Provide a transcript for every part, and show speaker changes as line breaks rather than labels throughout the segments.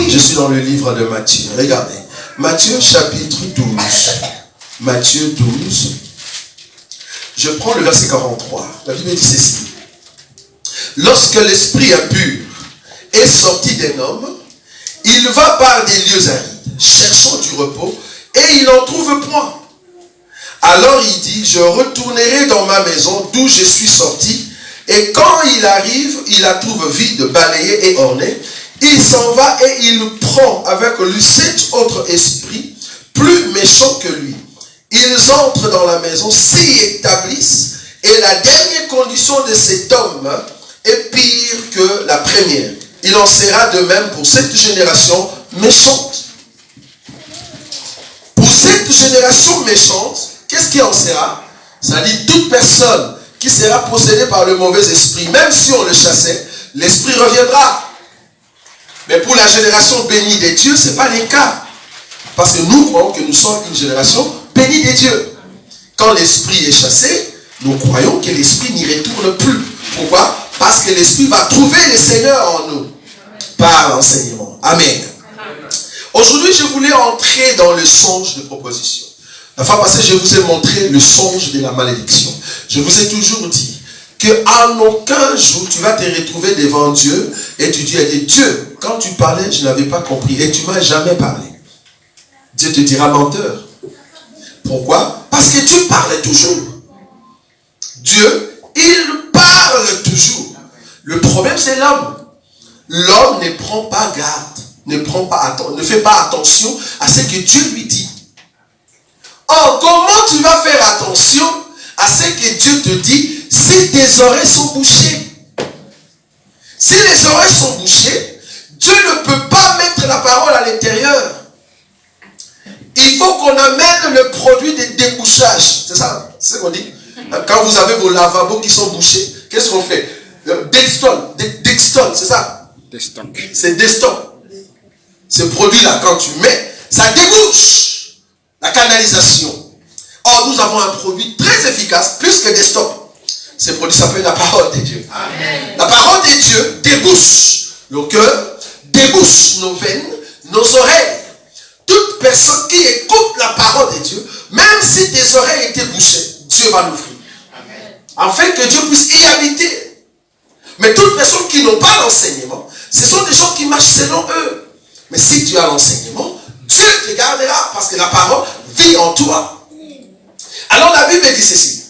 Je suis dans le livre de Matthieu. Regardez. Matthieu chapitre 12. Matthieu 12. Je prends le verset 43. La Bible dit ceci. Lorsque l'esprit impur est sorti d'un homme, il va par des lieux arides, cherchant du repos, et il n'en trouve point. Alors il dit, je retournerai dans ma maison d'où je suis sorti, et quand il arrive, il la trouve vide, balayée et ornée. Il s'en va et il prend avec lui 7 autres esprits, plus méchants que lui. Ils entrent dans la maison, s'y établissent, et la dernière condition de cet homme est pire que la première. Il en sera de même pour cette génération méchante. Pour cette génération méchante, qu'est-ce qui en sera? Ça dit toute personne qui sera possédée par le mauvais esprit, même si on le chassait, l'esprit reviendra. Mais pour la génération bénie des dieux, ce n'est pas le cas. Parce que nous croyons que nous sommes une génération bénie des dieux. Quand l'esprit est chassé, nous croyons que l'esprit n'y retourne plus. Pourquoi? Parce que l'esprit va trouver le Seigneur en nous. Par l'enseignement. Amen. Aujourd'hui, je voulais entrer dans le songe de proposition. La fois passée, je vous ai montré le songe de la malédiction. Je vous ai toujours dit qu'en aucun jour, tu vas te retrouver devant Dieu et tu dis à Dieu, Dieu, quand tu parlais, je n'avais pas compris et tu ne m'as jamais parlé. Dieu te dira menteur. Pourquoi? Parce que Dieu parle toujours. Dieu, il parle toujours. Le problème, c'est l'homme. L'homme ne prend pas garde, ne fait pas attention à ce que Dieu lui dit. Or, comment tu vas faire attention à ce que Dieu te dit si tes oreilles sont bouchées? Si les oreilles sont bouchées, Dieu ne peut pas mettre la parole à l'intérieur. Il faut qu'on amène le produit de débouchage. C'est ça, c'est ce qu'on dit. Quand vous avez vos lavabos qui sont bouchés, qu'est-ce qu'on fait? Dextone, c'est ça? C'est Deston. Ce produit-là, quand tu mets, ça débouche la canalisation. Or, nous avons un produit très efficace, plus que Deston. Ce produit s'appelle la parole de Dieu. Amen. La parole de Dieu débouche le cœur, débouche nos veines, nos oreilles. Toute personne qui écoute la parole de Dieu, même si tes oreilles étaient bouchées, Dieu va l'ouvrir. Afin que Dieu puisse y habiter. Mais toutes personnes qui n'ont pas l'enseignement, ce sont des gens qui marchent selon eux. Mais si tu as l'enseignement, Dieu te gardera parce que la parole vit en toi. Alors la Bible dit ceci,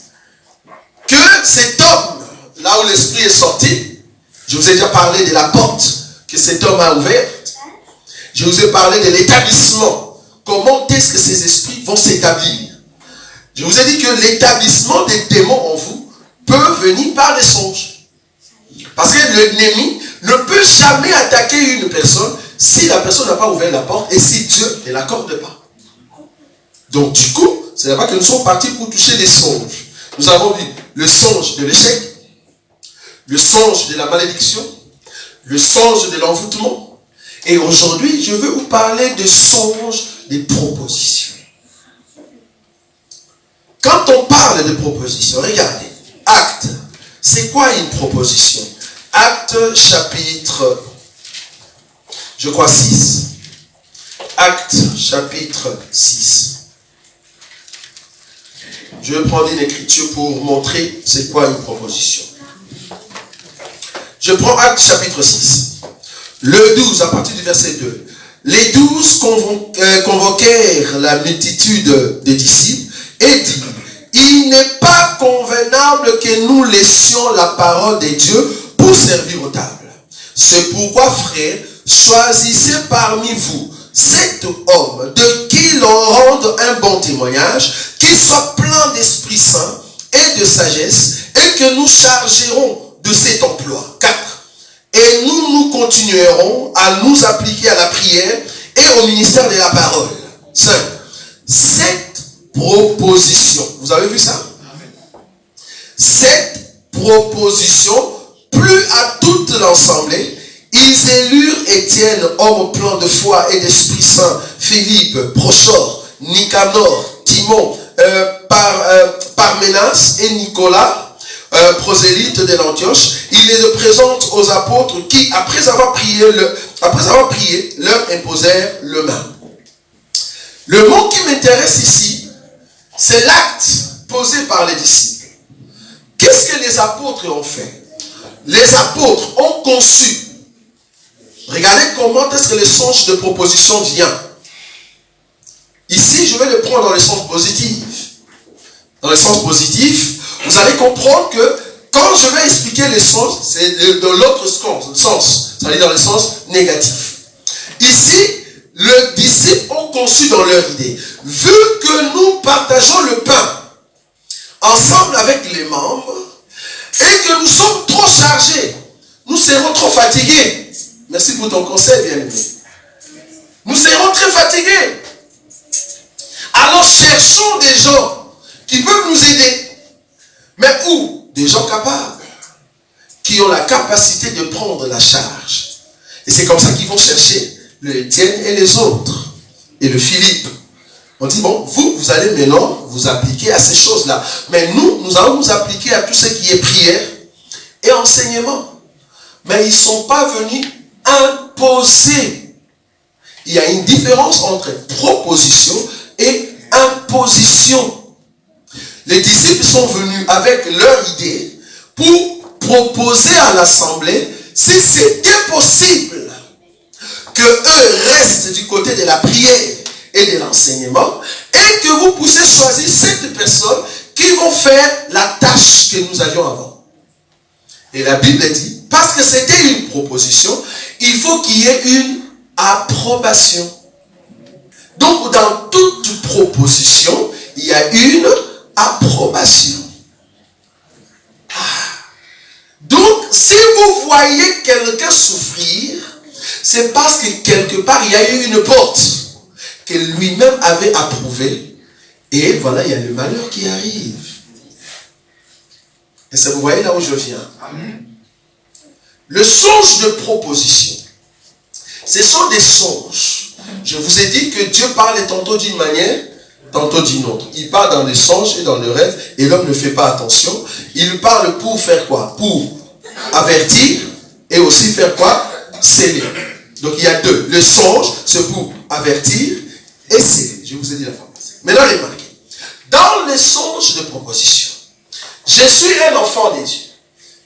que cet homme, là où l'esprit est sorti, je vous ai déjà parlé de la porte que cet homme a ouverte. Je vous ai parlé de l'établissement. Comment est-ce que ces esprits vont s'établir? Je vous ai dit que l'établissement des démons en vous peut venir par des songes. Parce que l'ennemi ne peut jamais attaquer une personne si la personne n'a pas ouvert la porte et si Dieu ne l'accorde pas. Donc du coup, c'est là-bas que nous sommes partis pour toucher les songes. Nous avons vu le songe de l'échec, le songe de la malédiction, le songe de l'envoûtement. Et aujourd'hui, je veux vous parler de songe des propositions. Quand on parle de propositions, regardez, acte, c'est quoi une proposition? Acte chapitre, je crois 6. Acte chapitre 6. Je vais prendre une écriture pour montrer c'est quoi une proposition. Je prends Acte chapitre 6. Le 12, à partir du verset 2. Les 12 convoquèrent la multitude des disciples et dirent, il n'est pas convenable que nous laissions la parole de Dieu pour servir aux tables. C'est pourquoi, frères, choisissez parmi vous 7 hommes de qui l'on rende un bon témoignage, qui soient pleins d'Esprit Saint et de sagesse, et que nous chargerons de cet emploi. 4. Et nous continuerons à nous appliquer à la prière et au ministère de la parole. 5. 7 propositions. Vous avez vu ça? 7 propositions, plus à toute l'assemblée. Ils élurent Étienne, homme plein de foi et d'Esprit Saint, Philippe, Prochor, Nicanor, Timon, Parménas et Nicolas, prosélytes de l'Antioche, il les présente aux apôtres qui, après avoir prié, leur imposèrent le main. Le mot qui m'intéresse ici, c'est l'acte posé par les disciples. Qu'est-ce que les apôtres ont fait? Les apôtres ont conçu. Regardez comment est-ce que le sens de proposition vient. Ici, je vais le prendre dans le sens positif. Dans le sens positif, vous allez comprendre que quand je vais expliquer les sens, c'est dans l'autre sens, c'est-à-dire dans le sens négatif. Ici, les disciples ont conçu dans leur idée, vu que nous partageons le pain ensemble avec les membres, et que nous sommes trop chargés, nous serons trop fatigués. Merci pour ton conseil, bien-aimé. Nous serons très fatigués. Alors cherchons des gens qui peuvent nous aider. Mais où? Des gens capables, qui ont la capacité de prendre la charge. Et c'est comme ça qu'ils vont chercher le Étienne et les autres. Et le Philippe. On dit, bon, vous allez maintenant vous appliquer à ces choses-là. Mais nous allons nous appliquer à tout ce qui est prière et enseignement. Mais ils ne sont pas venus imposer. Il y a une différence entre proposition et imposition. Les disciples sont venus avec leur idée pour proposer à l'assemblée, si c'était possible, que eux restent du côté de la prière et de l'enseignement, et que vous puissiez choisir 7 personnes qui vont faire la tâche que nous avions avant. Et la Bible dit, parce que c'était une proposition, il faut qu'il y ait une approbation. Donc, dans toute proposition, il y a une approbation. Donc, si vous voyez quelqu'un souffrir, c'est parce que quelque part, il y a eu une porte que lui-même avait approuvée. Et voilà, il y a le malheur qui arrive. Et ça, vous voyez là où je viens. Amen. Le songe de proposition, ce sont des songes. Je vous ai dit que Dieu parle tantôt d'une manière, tantôt d'une autre. Il parle dans les songes et dans le rêve, et l'homme ne fait pas attention. Il parle pour faire quoi? Pour avertir, et aussi faire quoi? Sceller. Donc il y a deux. Le songe, c'est pour avertir et sceller. Je vous ai dit la phrase. Maintenant, remarquez. Dans les songes de proposition, je suis un enfant de Dieu.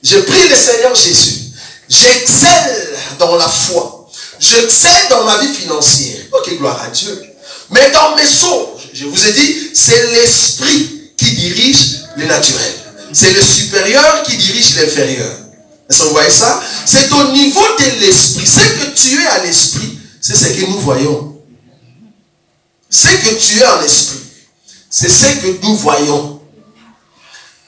Je prie le Seigneur Jésus. J'excelle dans la foi. J'excelle dans ma vie financière. Ok, gloire à Dieu. Mais dans mes songes, je vous ai dit, c'est l'esprit qui dirige le naturel. C'est le supérieur qui dirige l'inférieur. Est-ce que vous voyez ça? C'est au niveau de l'esprit. Ce que tu es à l'esprit, c'est ce que nous voyons. Ce que tu es en esprit, c'est ce que nous voyons.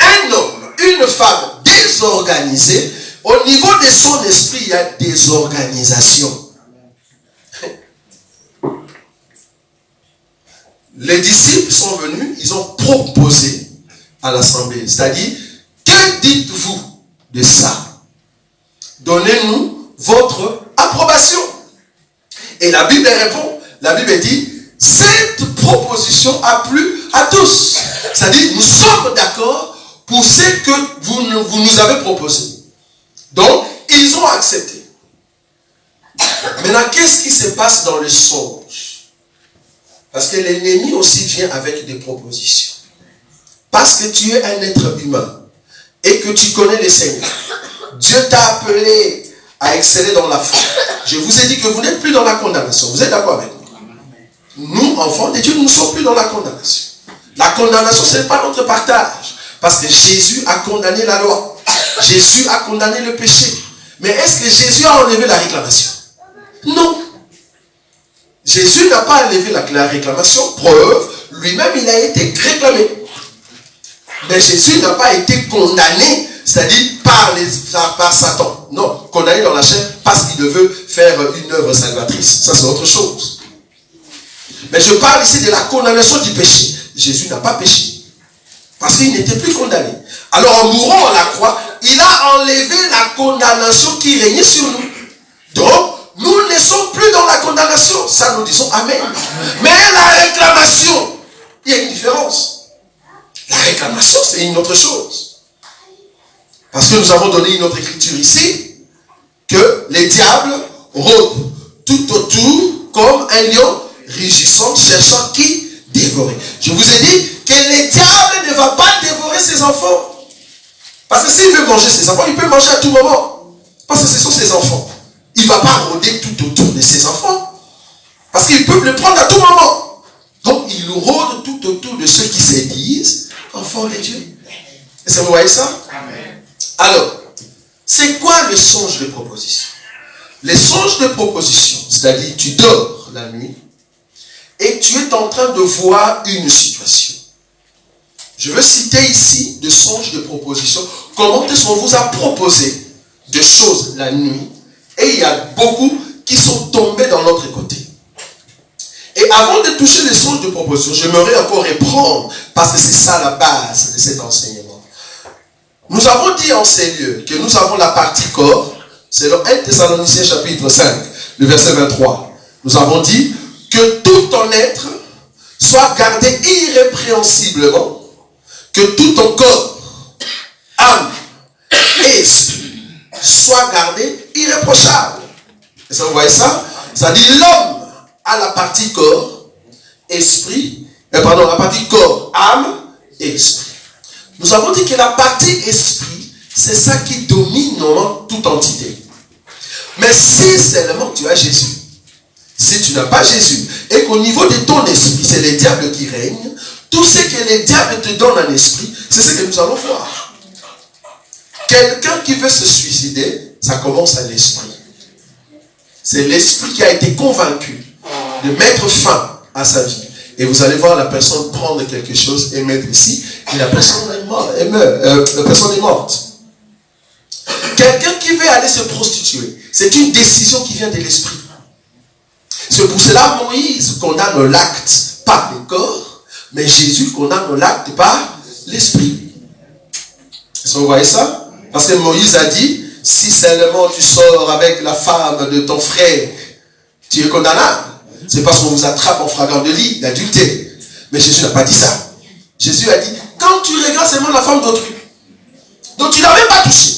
Un homme, une femme désorganisée, au niveau de son esprit, il y a des organisations. Les disciples sont venus, ils ont proposé à l'assemblée. C'est-à-dire, que dites-vous de ça? Donnez-nous votre approbation. Et la Bible répond, la Bible dit, cette proposition a plu à tous. C'est-à-dire, nous sommes d'accord pour ce que vous nous avez proposé. Donc, ils ont accepté. Maintenant, qu'est-ce qui se passe dans le songe? Parce que l'ennemi aussi vient avec des propositions. Parce que tu es un être humain et que tu connais le Seigneur. Dieu t'a appelé à exceller dans la foi. Je vous ai dit que vous n'êtes plus dans la condamnation. Vous êtes d'accord avec moi? Nous, enfants de Dieu, nous ne sommes plus dans la condamnation. La condamnation, ce n'est pas notre partage. Parce que Jésus a condamné la loi. Jésus a condamné le péché. Mais est-ce que Jésus a enlevé la réclamation? Non. Jésus n'a pas enlevé la réclamation. Preuve, lui-même, il a été réclamé. Mais Jésus n'a pas été condamné, c'est-à-dire par Satan. Non, condamné dans la chair parce qu'il devait faire une œuvre salvatrice. Ça, c'est autre chose. Mais je parle ici de la condamnation du péché. Jésus n'a pas péché. Parce qu'il n'était plus condamné. Alors en mourant à la croix, il a enlevé la condamnation qui régnait sur nous. Donc, nous ne sommes plus dans la condamnation. Ça, nous disons Amen. Mais la réclamation, il y a une différence. La réclamation, c'est une autre chose. Parce que nous avons donné une autre écriture ici, que les diables rôdent tout autour comme un lion rugissant, cherchant qui dévorer. Je vous ai dit que les diables ne vont pas dévorer ses enfants. Parce que s'il veut manger ses enfants, il peut manger à tout moment. Parce que ce sont ses enfants. Il ne va pas rôder tout autour de ses enfants. Parce qu'ils peuvent le prendre à tout moment. Donc il rôde tout autour de ceux qui se disent enfants de Dieu. Est-ce que vous voyez ça? Amen. Alors, c'est quoi le songe de proposition? Les songes de proposition, c'est-à-dire tu dors la nuit et tu es en train de voir une situation. Je veux citer ici des songes de proposition. Comment est-ce qu'on vous a proposé des choses la nuit et il y a beaucoup qui sont tombés dans l'autre côté. Et avant de toucher les songes de proposition, j'aimerais encore reprendre parce que c'est ça la base de cet enseignement. Nous avons dit en ces lieux que nous avons la partie corps, c'est dans 1 Thessaloniciens chapitre 5, le verset 23. Nous avons dit que tout ton être soit gardé irrépréhensiblement, que tout ton corps, âme et esprit soit gardé irréprochable. Est-ce que vous voyez ça? Ça dit l'homme à la partie corps, esprit, la partie corps, âme et esprit. Nous avons dit que la partie esprit, c'est ça qui domine normalement toute entité. Mais si seulement tu as Jésus, si tu n'as pas Jésus, et qu'au niveau de ton esprit, c'est les diables qui règnent, tout ce que les diables te donnent en esprit, c'est ce que nous allons voir. Quelqu'un qui veut se suicider, ça commence à l'esprit. C'est l'esprit qui a été convaincu de mettre fin à sa vie. Et vous allez voir la personne prendre quelque chose et mettre ici, et la personne est morte. La personne est morte. Quelqu'un qui veut aller se prostituer, c'est une décision qui vient de l'esprit. C'est pour cela Moïse condamne l'acte par le corps, mais Jésus condamne l'acte par l'esprit. Est-ce que vous voyez ça? Parce que Moïse a dit, si seulement tu sors avec la femme de ton frère, tu es condamnable. C'est parce qu'on vous attrape en flagrant délit, d'adultère. Mais Jésus n'a pas dit ça. Jésus a dit, quand tu regardes seulement la femme d'autrui, donc tu n'as même pas touché.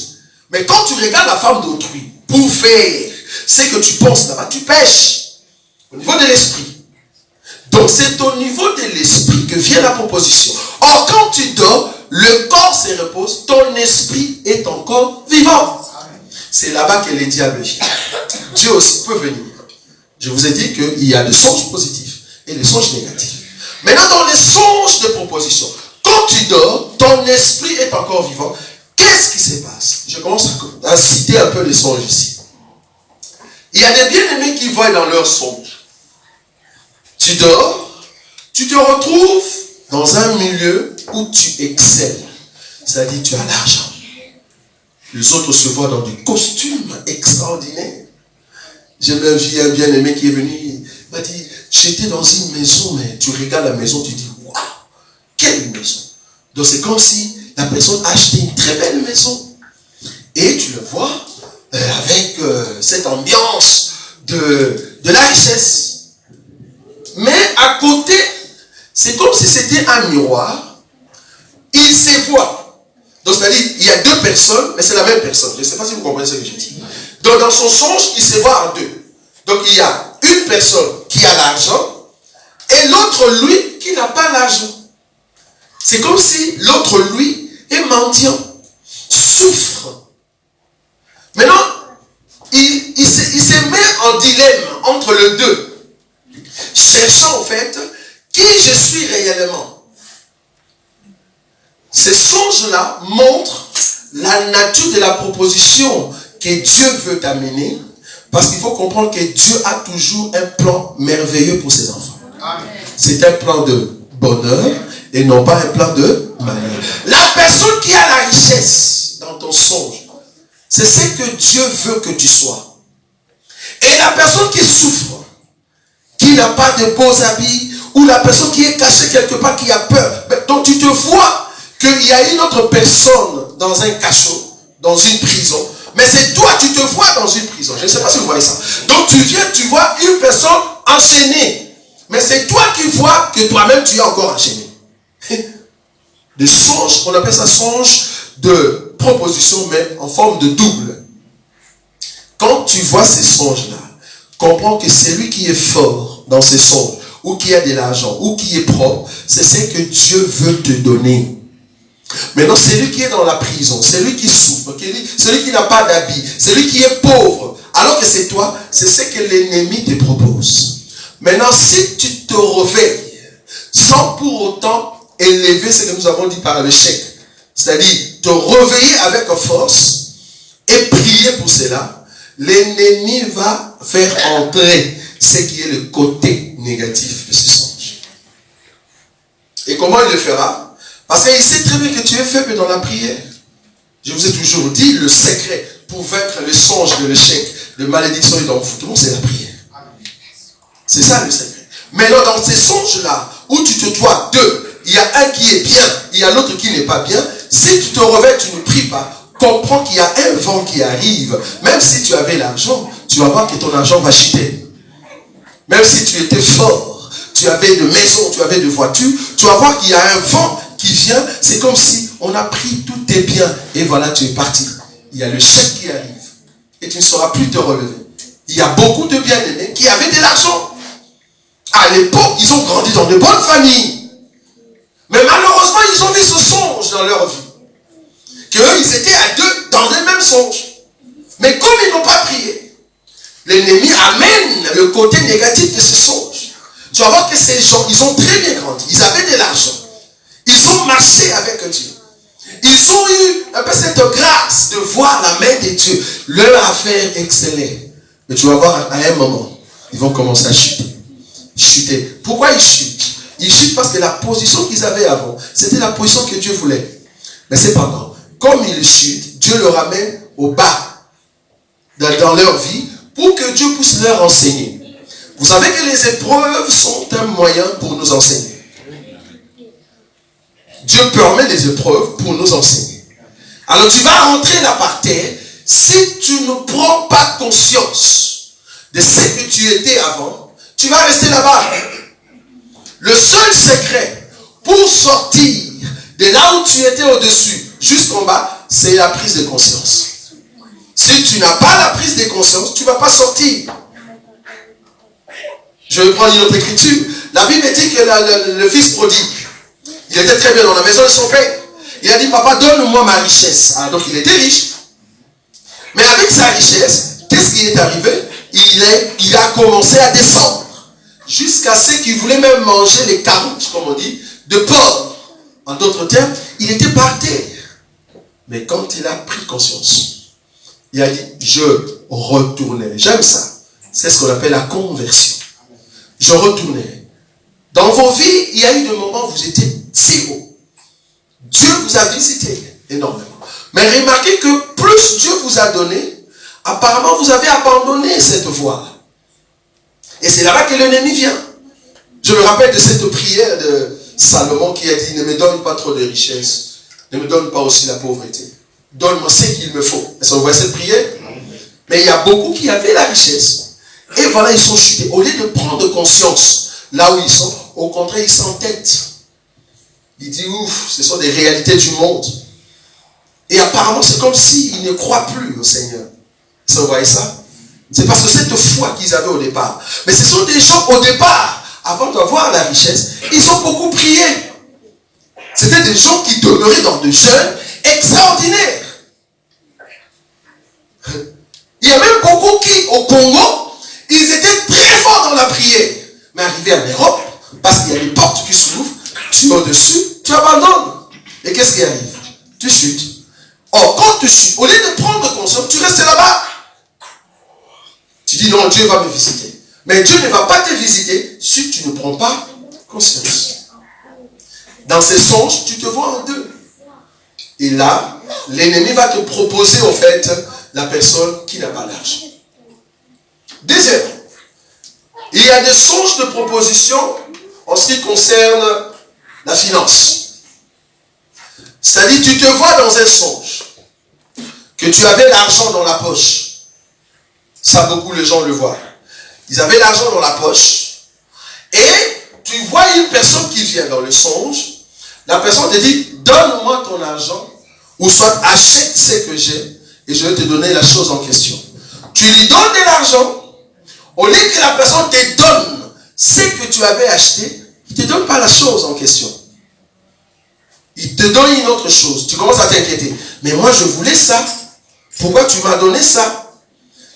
Mais quand tu regardes la femme d'autrui, pour faire ce que tu penses là-bas, tu pêches. Au niveau de l'esprit. Donc c'est au niveau de l'esprit que vient la proposition. Or, quand tu dors, le corps se repose, ton esprit est encore vivant. C'est là-bas que les diables viennent. Dieu aussi peut venir. Je vous ai dit qu'il y a des songes positifs et des songes négatifs. Maintenant, dans les songes de proposition, quand tu dors, ton esprit est encore vivant. Qu'est-ce qui se passe? Je commence à citer un peu les songes ici. Il y a des bien-aimés qui voient dans leurs songes. Tu dors, tu te retrouves dans un milieu où tu excelles. C'est-à-dire tu as l'argent. Les autres se voient dans des costumes extraordinaires. J'ai même vu un bien-aimé qui est venu, il m'a dit, j'étais dans une maison, mais tu regardes la maison, tu dis, waouh, quelle maison. Donc c'est comme si la personne a acheté une très belle maison. Et tu le vois avec cette ambiance de la richesse. Mais à côté, c'est comme si c'était un miroir. Il se voit. Donc c'est-à-dire, il y a deux personnes, mais c'est la même personne. Je ne sais pas si vous comprenez ce que je dis. Donc dans son songe, il se voit en deux. Donc il y a une personne qui a l'argent et l'autre, lui, qui n'a pas l'argent. C'est comme si l'autre, lui, est mendiant, souffre. Maintenant, il se met en dilemme entre les deux, cherchant en fait qui je suis réellement. Ces songes-là montrent la nature de la proposition que Dieu veut t'amener, parce qu'il faut comprendre que Dieu a toujours un plan merveilleux pour ses enfants. C'est un plan de bonheur et non pas un plan de malheur. La personne qui a la richesse dans ton songe, c'est ce que Dieu veut que tu sois. Et la personne qui souffre, qui n'a pas de beaux habits, ou la personne qui est cachée quelque part, qui a peur, donc tu te vois qu'il y a une autre personne dans un cachot, dans une prison, mais c'est toi, tu te vois dans une prison. Je ne sais pas si vous voyez ça. Donc tu viens, tu vois une personne enchaînée, mais c'est toi qui vois que toi-même tu es encore enchaîné. Des songes, on appelle ça songe de proposition, mais en forme de double. Quand tu vois ces songes-là, comprends que celui qui est fort dans ces songes, ou qui a de l'argent, ou qui est propre, c'est ce que Dieu veut te donner. Maintenant, celui qui est dans la prison, celui qui souffre, celui qui n'a pas d'habit, celui qui est pauvre, alors que c'est toi, c'est ce que l'ennemi te propose. Maintenant, si tu te réveilles, sans pour autant élever ce que nous avons dit par le chèque, c'est-à-dire te réveiller avec force et prier pour cela, l'ennemi va faire entrer ce qui est le côté négatif de ce songe. Et comment il le fera? Parce qu'il sait très bien que tu es faible dans la prière. Je vous ai toujours dit, le secret pour vaincre le songe de l'échec, de malédiction et d'envoûtement, c'est la prière. C'est ça le secret. Maintenant, dans ces songes-là, où tu te vois deux, il y a un qui est bien, il y a l'autre qui n'est pas bien, si tu te réveilles, tu ne pries pas, comprends qu'il y a un vent qui arrive. Même si tu avais l'argent, tu vas voir que ton argent va chuter. Même si tu étais fort, tu avais de maisons, tu avais de voitures, tu vas voir qu'il y a un vent qui vient. C'est comme si on a pris tous tes biens et voilà, tu es parti. Il y a le chèque qui arrive et tu ne sauras plus te relever. Il y a beaucoup de bien-aimés qui avaient de l'argent. À l'époque, ils ont grandi dans de bonnes familles. Mais malheureusement, ils ont vu ce songe dans leur vie. Qu'eux, ils étaient à deux dans le même songe. Mais comme ils n'ont pas prié, l'ennemi amène le côté négatif de ce songe. Tu vas voir que ces gens, ils ont très bien grandi. Ils avaient de l'argent. Ils ont marché avec Dieu. Ils ont eu un peu cette grâce de voir la main de Dieu. Leur affaire excellait. Mais tu vas voir, à un moment, ils vont commencer à chuter. Chuter. Pourquoi ils chutent? Ils chutent parce que la position qu'ils avaient avant, c'était la position que Dieu voulait. Mais cependant, comme ils chutent, Dieu le ramène au bas dans leur vie pour que Dieu puisse leur enseigner. Vous savez que les épreuves sont un moyen pour nous enseigner. Dieu permet les épreuves pour nous enseigner. Alors tu vas rentrer là par terre si tu ne prends pas conscience de ce que tu étais avant. Tu vas rester là-bas. Le seul secret pour sortir de là où tu étais au-dessus jusqu'en bas, c'est la prise de conscience. Si tu n'as pas la prise de conscience, tu ne vas pas sortir. Je vais prendre une autre écriture. La Bible dit que le fils prodigue, il était très bien dans la maison de son père. Il a dit, papa, donne-moi ma richesse. Ah, donc il était riche. Mais avec sa richesse, qu'est-ce qui est arrivé? Il a commencé à descendre. Jusqu'à ce qu'il voulait même manger les carottes, comme on dit, de porc. En d'autres termes, il était par terre. Mais quand il a pris conscience, il a dit, je retournerai. J'aime ça. C'est ce qu'on appelle la conversion. Je retournerai. Dans vos vies, il y a eu des moments où vous étiez si haut. Dieu vous a visité énormément. Mais remarquez que plus Dieu vous a donné, apparemment vous avez abandonné cette voie. Et c'est là-bas que l'ennemi vient. Je me rappelle de cette prière de Salomon qui a dit, ne me donne pas trop de richesses, ne me donne pas aussi la pauvreté. Donne-moi ce qu'il me faut. Est-ce que vous voyez cette prière? Mais il y a beaucoup qui avaient la richesse. Et voilà, ils sont chutés. Au lieu de prendre conscience là où ils sont, au contraire, ils s'entêtent. Ils disent, ouf, ce sont des réalités du monde. Et apparemment, c'est comme s'ils ne croient plus au Seigneur. Est-ce que vous voyez ça? C'est parce que cette foi qu'ils avaient au départ. Mais ce sont des gens au départ, avant d'avoir la richesse, ils ont beaucoup prié. C'était des gens qui demeuraient dans des jeûnes extraordinaires. Il y a même beaucoup qui, au Congo, ils étaient très forts dans la prière. Mais arrivés en Europe, parce qu'il y a des portes qui s'ouvrent, tu es au-dessus, tu abandonnes. Et qu'est-ce qui arrive? Tu chutes. Or, quand tu chutes, au lieu de prendre conscience, tu restes là-bas. Tu dis non, Dieu va me visiter. Mais Dieu ne va pas te visiter si tu ne prends pas conscience. Dans ces songes, tu te vois en deux. Et là, l'ennemi va te proposer en fait la personne qui n'a pas l'argent. Deuxièmement, il y a des songes de proposition en ce qui concerne la finance. C'est-à-dire, tu te vois dans un songe que tu avais l'argent dans la poche. Ça, beaucoup de gens le voient. Ils avaient l'argent dans la poche. Et tu vois une personne qui vient dans le songe. La personne te dit, donne-moi ton argent Ou soit achète ce que j'ai et je vais te donner la chose en question. Tu lui donnes de l'argent, au lieu que la personne te donne ce que tu avais acheté, il ne te donne pas la chose en question. Il te donne une autre chose. Tu commences à t'inquiéter. Mais moi, je voulais ça. Pourquoi tu m'as donné ça?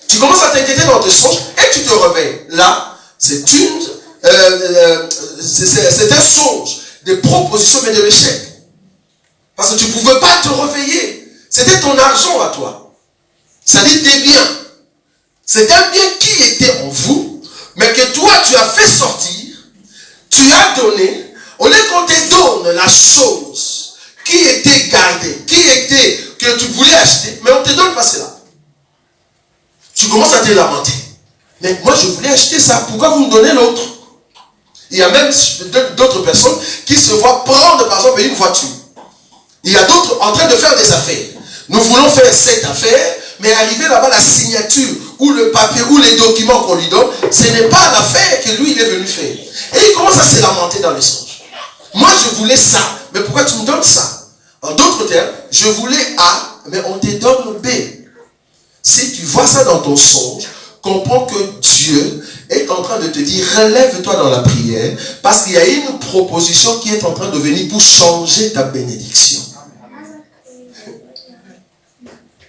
Tu commences à t'inquiéter dans tes songes et tu te réveilles. Là, c'est un songe de proposition mais de l'échec. Parce que tu ne pouvais pas te réveiller. C'était ton argent à toi. Ça dit tes biens. C'est un bien qui était en vous, mais que toi, tu as fait sortir. Tu as donné. Au lieu qu'on te donne la chose qui était gardée, que tu voulais acheter, mais on ne te donne pas cela. Tu commences à te lamenter. Mais moi, je voulais acheter ça. Pourquoi vous me donnez l'autre? Il y a même d'autres personnes qui se voient prendre, par exemple, une voiture. Il y a d'autres en train de faire des affaires. Nous voulons faire cette affaire, mais arriver là-bas, la signature, ou le papier, ou les documents qu'on lui donne, ce n'est pas l'affaire que lui, il est venu faire. Et il commence à se lamenter dans les songes. Moi, je voulais ça, mais pourquoi tu me donnes ça? En d'autres termes, je voulais A, mais on te donne B. Si tu vois ça dans ton songe, comprends que Dieu est en train de te dire, relève-toi dans la prière, parce qu'il y a une proposition qui est en train de venir pour changer ta bénédiction.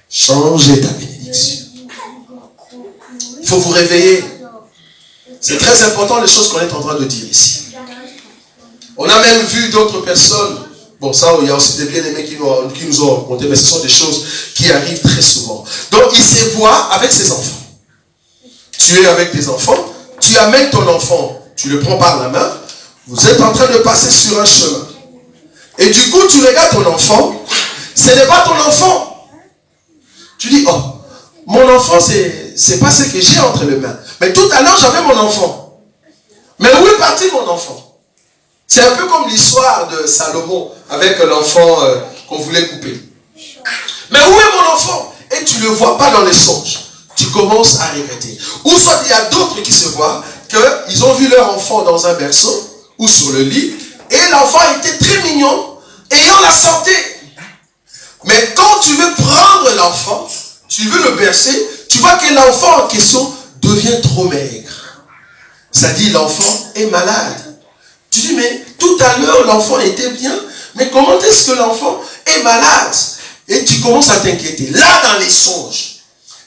Changer ta bénédiction. Il faut vous réveiller. C'est très important les choses qu'on est en train de dire ici. On a même vu d'autres personnes. Bon, ça, il y a aussi des bien-aimés qui nous ont raconté, mais ce sont des choses qui arrivent très souvent. Donc, il se voit avec ses enfants. Tu es avec tes enfants, tu amènes ton enfant, tu le prends par la main, vous êtes en train de passer sur un chemin. Et du coup, tu regardes ton enfant, ce n'est pas ton enfant. Tu dis, oh, mon enfant, c'est pas ce que j'ai entre les mains. Mais tout à l'heure, j'avais mon enfant. Mais où est parti mon enfant? C'est un peu comme l'histoire de Salomon avec l'enfant qu'on voulait couper. Mais où est mon enfant? Et tu ne le vois pas dans les songes. Tu commences à regretter. Ou soit il y a d'autres qui se voient qu'ils ont vu leur enfant dans un berceau ou sur le lit et l'enfant était très mignon et on l'a sorti. Mais quand tu veux prendre l'enfant, tu veux le bercer, tu vois que l'enfant en question devient trop maigre. Ça dit l'enfant est malade. Tu dis mais tout à l'heure l'enfant était bien, mais comment est-ce que l'enfant est malade? Et tu commences à t'inquiéter. Là dans les songes,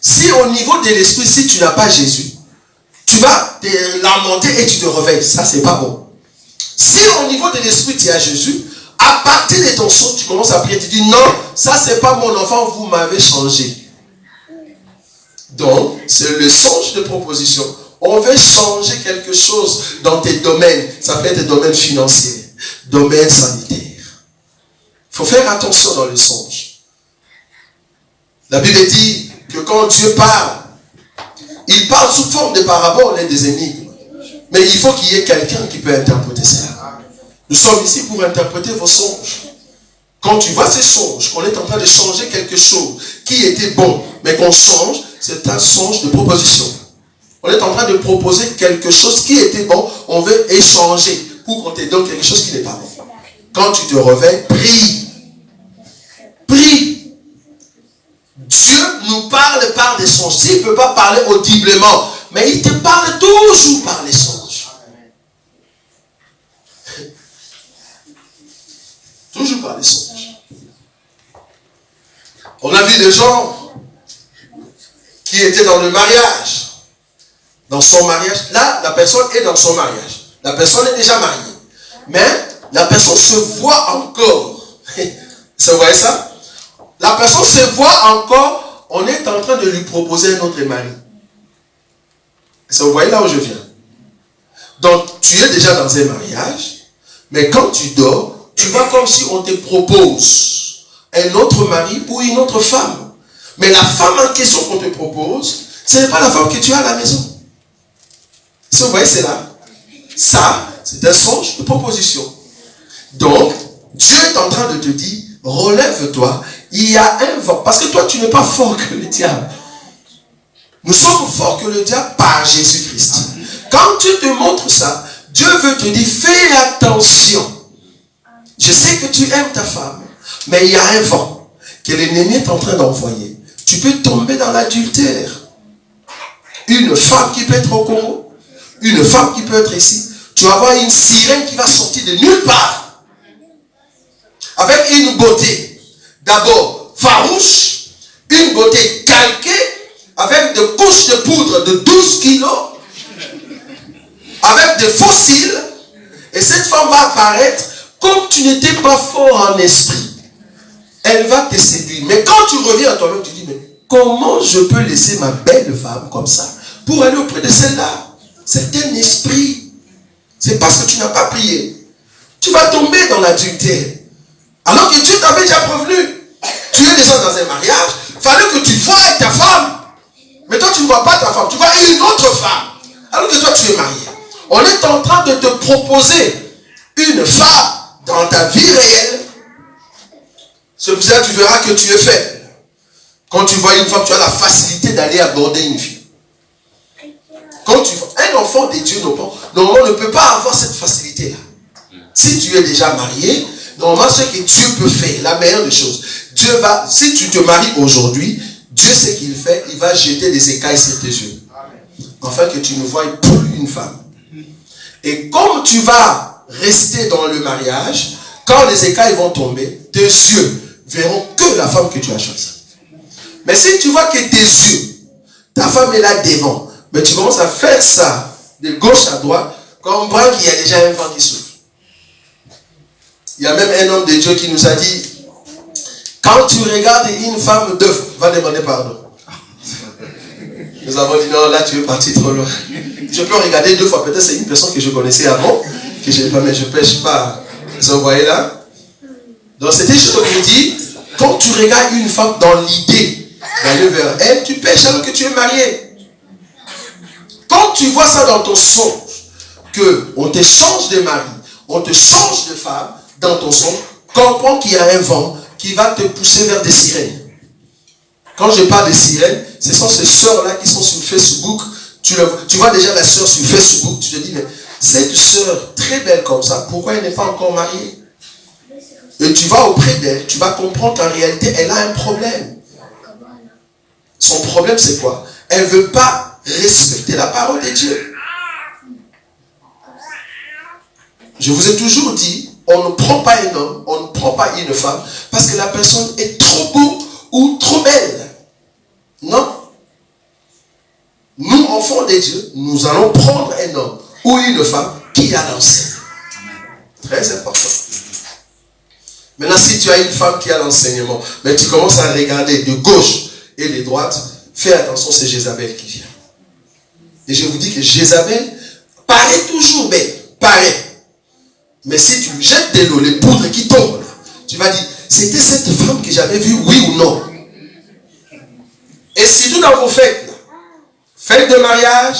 si au niveau de l'esprit, si tu n'as pas Jésus, tu vas te lamenter et tu te réveilles. Ça, c'est pas bon. Si au niveau de l'esprit, tu as Jésus, à partir de ton songe, tu commences à prier. Tu dis non, ça, c'est pas mon enfant, vous m'avez changé. Donc, c'est le songe de proposition. On veut changer quelque chose dans tes domaines. Ça peut être des domaines financiers, domaines sanitaires. Il faut faire attention dans les songes. La Bible dit que quand Dieu parle, il parle sous forme de paraboles et des énigmes. Mais il faut qu'il y ait quelqu'un qui peut interpréter cela. Nous sommes ici pour interpréter vos songes. Quand tu vois ces songes, qu'on est en train de changer quelque chose qui était bon, mais qu'on change, c'est un songe de proposition. On est en train de proposer quelque chose qui était bon, on veut échanger pour qu'on te donne quelque chose qui n'est pas bon. Quand tu te réveilles, prie. Prie. Dieu nous parle par des songes. S'il ne peut pas parler audiblement, mais il te parle toujours par les songes. Toujours par les songes. On a vu des gens qui étaient dans le mariage. Dans son mariage. Là, la personne est dans son mariage. La personne est déjà mariée. Mais la personne se voit encore. Vous voyez ça? La personne se voit encore, on est en train de lui proposer un autre mari. Vous voyez là où je viens? Donc, tu es déjà dans un mariage, mais quand tu dors, tu vois comme si on te propose un autre mari ou une autre femme. Mais la femme en question qu'on te propose, ce n'est pas la femme que tu as à la maison. Vous voyez, c'est là. Ça, c'est un songe de proposition. Donc, Dieu est en train de te dire, relève-toi, il y a un vent. Parce que toi, tu n'es pas fort que le diable. Nous sommes forts que le diable par Jésus-Christ. Quand tu te montres ça, Dieu veut te dire, fais attention. Je sais que tu aimes ta femme, mais il y a un vent que l'ennemi est en train d'envoyer, tu peux tomber dans l'adultère. Une femme qui peut être au Congo, une femme qui peut être ici, tu vas voir une sirène qui va sortir de nulle part. Avec une beauté, d'abord farouche, une beauté calquée, avec des couches de poudre de 12 kilos, avec des fossiles, et cette femme va apparaître comme tu n'étais pas fort en esprit. Elle va te séduire. Mais quand tu reviens à toi-même, tu dis, mais comment je peux laisser ma belle femme comme ça pour aller auprès de celle-là? C'est un esprit. C'est parce que tu n'as pas prié. Tu vas tomber dans l'adultère. Alors que Dieu t'avait déjà prévenu. Tu es déjà dans un mariage. Il fallait que tu voies ta femme. Mais toi, tu ne vois pas ta femme. Tu vois une autre femme. Alors que toi, tu es marié. On est en train de te proposer une femme dans ta vie réelle. C'est pour ça que tu verras que tu es faible. Quand tu vois une femme, tu as la facilité d'aller aborder une fille. Quand tu vois un enfant de Dieu, normalement, ne peut pas avoir cette facilité-là. Si tu es déjà marié, normalement, ce que Dieu peut faire, la meilleure des choses, Dieu va, si tu te maries aujourd'hui, Dieu sait qu'il fait, il va jeter des écailles sur tes yeux. Afin que tu ne voies plus une femme. Et comme tu vas rester dans le mariage, quand les écailles vont tomber, tes yeux verront que la femme que tu as choisie. Mais si tu vois que tes yeux, ta femme est là devant, mais tu commences à faire ça de gauche à droite, comprends qu'il y a déjà un vent qui souffle. Il y a même un homme de Dieu qui nous a dit, quand tu regardes une femme deux fois, va demander pardon. Nous avons dit, non, là tu es parti trop loin. Je peux regarder deux fois, peut-être c'est une personne que je connaissais avant, que je n'ai pas, mais je ne pêche pas. Vous voyez là? Donc c'était juste pour vous dire, quand tu regardes une femme dans l'idée d'aller vers elle, tu pêches alors que tu es marié. Quand tu vois ça dans ton songe, qu'on te change de mari, on te change de femme, dans ton songe, comprends qu'il y a un vent qui va te pousser vers des sirènes. Quand je parle de sirènes, ce sont ces sœurs-là qui sont sur Facebook. Tu vois déjà la sœur sur Facebook, tu te dis, mais cette sœur très belle comme ça, pourquoi elle n'est pas encore mariée? Et tu vas auprès d'elle, tu vas comprendre qu'en réalité, elle a un problème. Son problème, c'est quoi? Elle ne veut pas respecter la parole de Dieu. Je vous ai toujours dit, on ne prend pas un homme, on ne prend pas une femme, parce que la personne est trop beau ou trop belle. Non. Nous, enfants de Dieu, nous allons prendre un homme ou une femme qui a l'enseignement. Très important. Maintenant, si tu as une femme qui a l'enseignement, mais tu commences à regarder de gauche et de droite, fais attention, c'est Jézabel qui vient. Et je vous dis que Jézabel paraît toujours belle, paraît. Mais si tu lui jettes de l'eau, les poudres qui tombent, tu vas dire, c'était cette femme que j'avais vue, oui ou non? Et surtout dans vos fêtes, fêtes de mariage,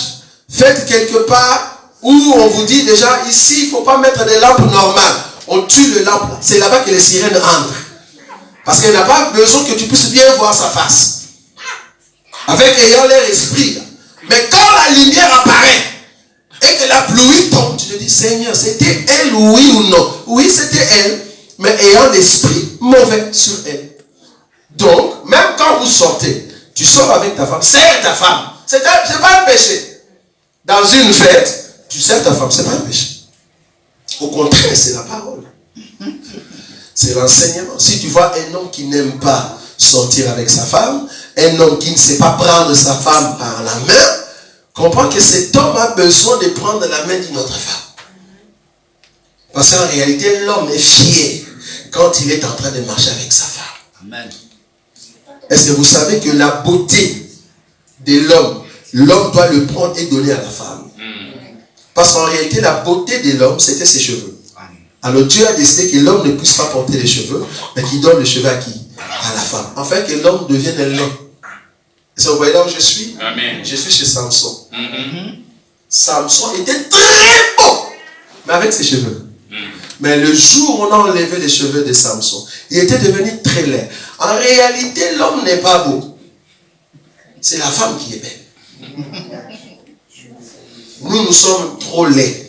fêtes quelque part, où on vous dit déjà, ici, il ne faut pas mettre des lampes normales. On tue les lampes. C'est là-bas que les sirènes entrent. Parce qu'elle n'a pas besoin que tu puisses bien voir sa face. Avec ayant leur esprit. Mais quand la lumière apparaît, et que la pluie tombe, tu te dis, Seigneur, c'était elle, oui ou non? Oui, c'était elle, mais ayant l'esprit mauvais sur elle. Donc, même quand vous sortez, tu sors avec ta femme, serre ta femme. C'est pas un péché. Dans une fête, tu sers ta femme, c'est pas un péché. Au contraire, c'est la parole. C'est l'enseignement. Si tu vois un homme qui n'aime pas sortir avec sa femme, un homme qui ne sait pas prendre sa femme par la main, comprends que cet homme a besoin de prendre la main d'une autre femme. Parce qu'en réalité, l'homme est fier quand il est en train de marcher avec sa femme. Amen. Est-ce que vous savez que la beauté de l'homme, l'homme doit le prendre et donner à la femme? Parce qu'en réalité, la beauté de l'homme, c'était ses cheveux. Alors Dieu a décidé que l'homme ne puisse pas porter les cheveux, mais qu'il donne les cheveux à qui? À la femme. Afin que l'homme devienne un homme. Vous voyez là où je suis? Amen. Je suis chez Samson. Samson était très beau, mais avec ses cheveux. Mais le jour où on a enlevé les cheveux de Samson, il était devenu très laid. En réalité, l'homme n'est pas beau. C'est la femme qui est belle. Nous sommes trop laids.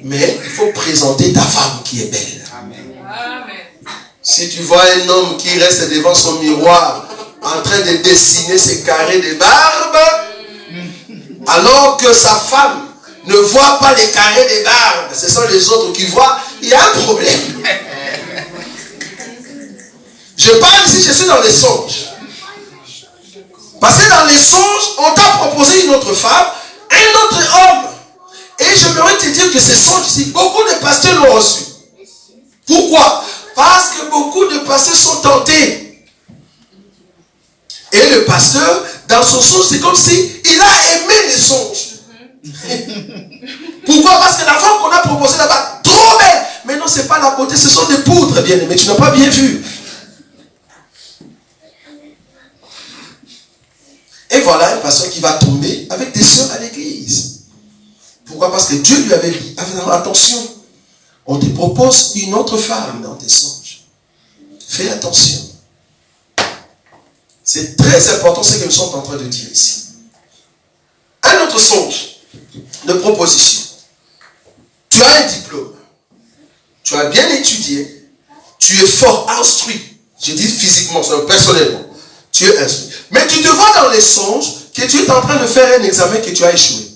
Mais il faut présenter ta femme qui est belle. Amen. Si tu vois un homme qui reste devant son miroir en train de dessiner ses carrés de barbe, alors que sa femme ne voit pas les carrés de barbe, ce sont les autres qui voient, il y a un problème. Je parle ici, je suis dans les songes. Parce que dans les songes, on t'a proposé une autre femme, un autre homme. Et j'aimerais te dire que ces songes ici, beaucoup de pasteurs l'ont reçu. Pourquoi? Parce que beaucoup de pasteurs sont tentés. Et le pasteur, dans son songe, c'est comme si il a aimé les songes. Pourquoi? Parce que la femme qu'on a proposée là-bas, trop belle. Mais non, ce n'est pas la beauté, ce sont des poudres, bien aimé. Tu n'as pas bien vu. Et voilà un pasteur qui va tomber avec des sœurs à l'église. Pourquoi? Parce que Dieu lui avait dit, attention, on te propose une autre femme dans tes songes. Fais attention. C'est très important ce que nous sommes en train de dire ici. Un autre songe de proposition. Tu as un diplôme. Tu as bien étudié. Tu es fort instruit. Je dis physiquement, personnellement. Tu es instruit. Mais tu te vois dans les songes que tu es en train de faire un examen que tu as échoué.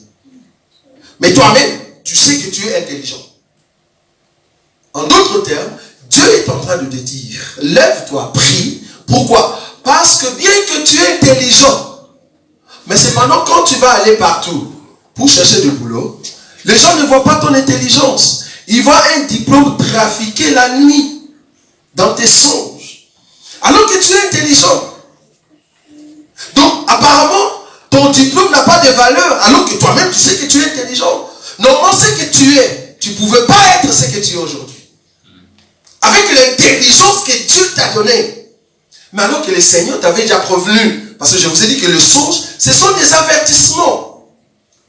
Mais toi-même, tu sais que tu es intelligent. En d'autres termes, Dieu est en train de te dire, lève-toi, prie. Pourquoi? Parce que bien que tu es intelligent, mais cependant quand tu vas aller partout pour chercher du boulot, les gens ne voient pas ton intelligence. Ils voient un diplôme trafiqué la nuit dans tes songes. Alors que tu es intelligent. Donc, apparemment, ton diplôme n'a pas de valeur, alors que toi-même, tu sais que tu es intelligent. Normalement, ce que tu es, tu ne pouvais pas être ce que tu es aujourd'hui. Avec l'intelligence que Dieu t'a donnée. Mais alors que le Seigneur t'avait déjà prévenu, parce que je vous ai dit que le songe, ce sont des avertissements.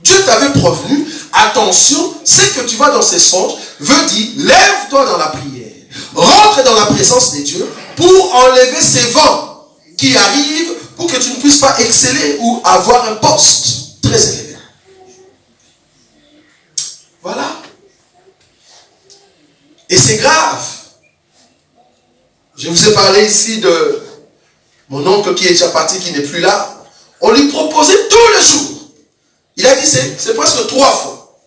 Dieu t'avait prévenu, attention, ce que tu vois dans ces songes veut dire, lève-toi dans la prière. Rentre dans la présence de Dieu pour enlever ces vents qui arrivent pour que tu ne puisses pas exceller ou avoir un poste très élevé. Voilà. Et c'est grave. Je vous ai parlé ici de mon oncle qui est déjà parti, qui n'est plus là. On lui proposait tous les jours. Il a dit, c'est presque 3 fois.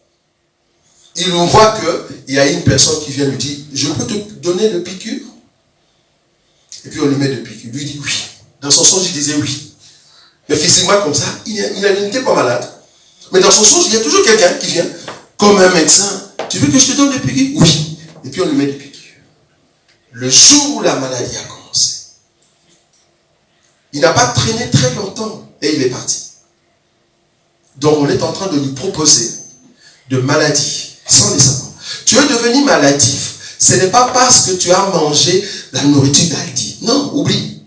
Il voit qu'il y a une personne qui vient lui dire, je peux te donner de piqûres? Et puis on lui met de piqûres. Lui dit oui. Dans son songe, il disait oui. Mais physiquement comme ça, il n'était pas malade. Mais dans son songe, il y a toujours quelqu'un qui vient, comme un médecin. Tu veux que je te donne des piqûres? Oui. Et puis on lui met des piqûres. Le jour où la maladie a commencé, il n'a pas traîné très longtemps et il est parti. Donc on est en train de lui proposer de maladies sans les savoir. Tu es devenu maladif. Ce n'est pas parce que tu as mangé la nourriture d'Aldi. Non, oublie.